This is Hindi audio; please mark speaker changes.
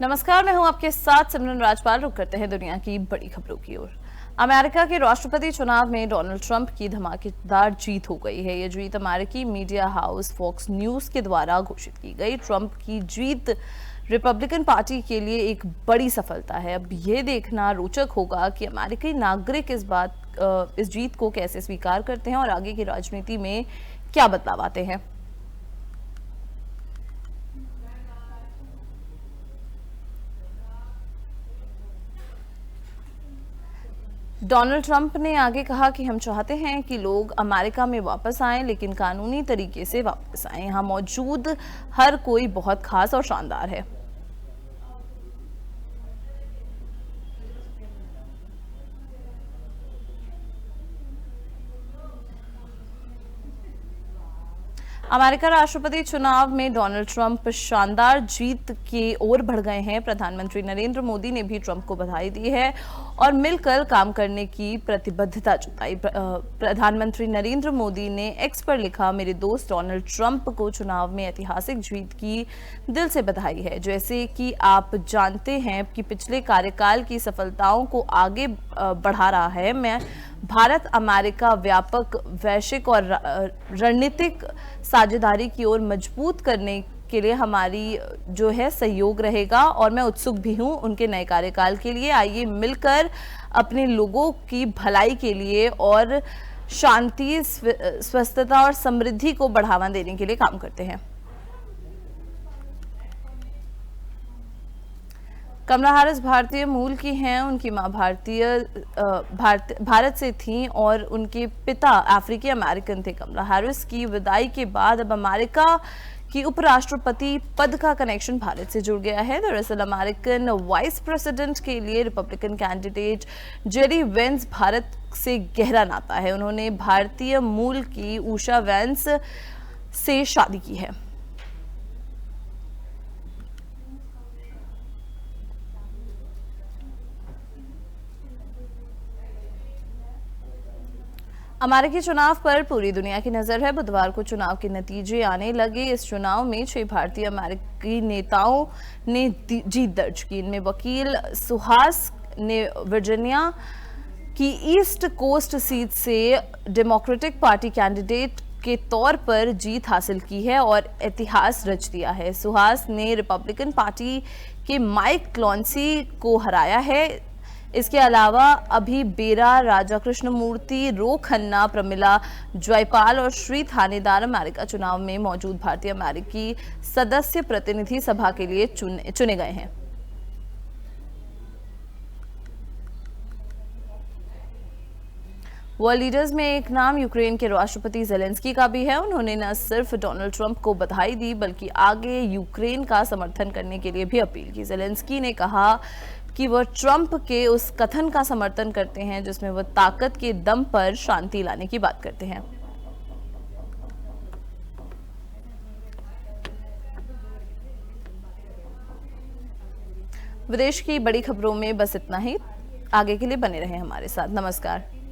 Speaker 1: नमस्कार, मैं हूं आपके साथ सिमरन राजपाल। रुक करते हैं दुनिया की बड़ी खबरों की ओर। अमेरिका के राष्ट्रपति चुनाव में डोनाल्ड ट्रंप की धमाकेदार जीत हो गई है। यह जीत अमेरिकी मीडिया हाउस फॉक्स न्यूज के द्वारा घोषित की गई। ट्रंप की जीत रिपब्लिकन पार्टी के लिए एक बड़ी सफलता है। अब यह देखना रोचक होगा कि अमेरिकी नागरिक इस जीत को कैसे स्वीकार करते हैं और आगे की राजनीति में क्या बदलाव आते हैं। डोनाल्ड ट्रंप ने आगे कहा कि हम चाहते हैं कि लोग अमेरिका में वापस आएं, लेकिन कानूनी तरीके से वापस आएं। यहाँ मौजूद हर कोई बहुत खास और शानदार है। अमेरिका राष्ट्रपति चुनाव में डोनाल्ड ट्रंप शानदार जीत की ओर बढ़ गए हैं। प्रधानमंत्री नरेंद्र मोदी ने भी ट्रंप को बधाई दी है और मिलकर काम करने की प्रतिबद्धता जताई। प्रधानमंत्री नरेंद्र मोदी ने एक्स पर लिखा, मेरे दोस्त डोनाल्ड ट्रंप को चुनाव में ऐतिहासिक जीत की दिल से बधाई है। जैसे कि आप जानते हैं कि पिछले कार्यकाल की सफलताओं को आगे बढ़ा रहा है। मैं भारत अमेरिका व्यापक वैश्विक और रणनीतिक साझेदारी की ओर मजबूत करने के लिए हमारी जो है सहयोग रहेगा और मैं उत्सुक भी हूं उनके नए कार्यकाल के लिए। आइए मिलकर अपने लोगों की भलाई के लिए और शांति, स्वस्थता और समृद्धि को बढ़ावा देने के लिए काम करते हैं। कमला हैरिस भारतीय मूल की हैं। उनकी मां भारत से थीं और उनके पिता अफ्रीकी अमेरिकन थे। कमला हैरिस की विदाई के बाद अब अमेरिका की उपराष्ट्रपति पद का कनेक्शन भारत से जुड़ गया है। दरअसल अमेरिकन वाइस प्रेसिडेंट के लिए Republican candidate JD Vance Bharat से गहरा नाता है। उन्होंने भारतीय मूल की उषा वेंस से शादी की है। अमेरिकी चुनाव पर पूरी दुनिया की नजर है। बुधवार को चुनाव के नतीजे आने लगे। इस चुनाव में 6 भारतीय अमेरिकी नेताओं ने जीत दर्ज की। इनमें वकील सुहास ने वर्जीनिया की ईस्ट कोस्ट सीट से डेमोक्रेटिक पार्टी कैंडिडेट के तौर पर जीत हासिल की है और इतिहास रच दिया है। सुहास ने रिपब्लिकन पार्टी के माइक क्लॉन्सी को हराया है। इसके अलावा अभी बेरा, राजा कृष्णमूर्ति, रो खन्ना, प्रमिला जयपाल और श्री थानेदार अमेरिका चुनाव में मौजूद भारतीय अमेरिकी सदस्य प्रतिनिधि सभा के लिए चुने गए हैं। वर्ल्ड लीडर्स में एक नाम यूक्रेन के राष्ट्रपति ज़ेलेंस्की का भी है। उन्होंने न सिर्फ डोनाल्ड ट्रंप को बधाई दी बल्कि आगे यूक्रेन का समर्थन करने के लिए भी अपील की। ज़ेलेंस्की ने कहा कि वह ट्रंप के उस कथन का समर्थन करते हैं जिसमें वह ताकत के दम पर शांति लाने की बात करते हैं। विदेश की बड़ी खबरों में बस इतना ही। आगे के लिए बने रहें हमारे साथ। नमस्कार।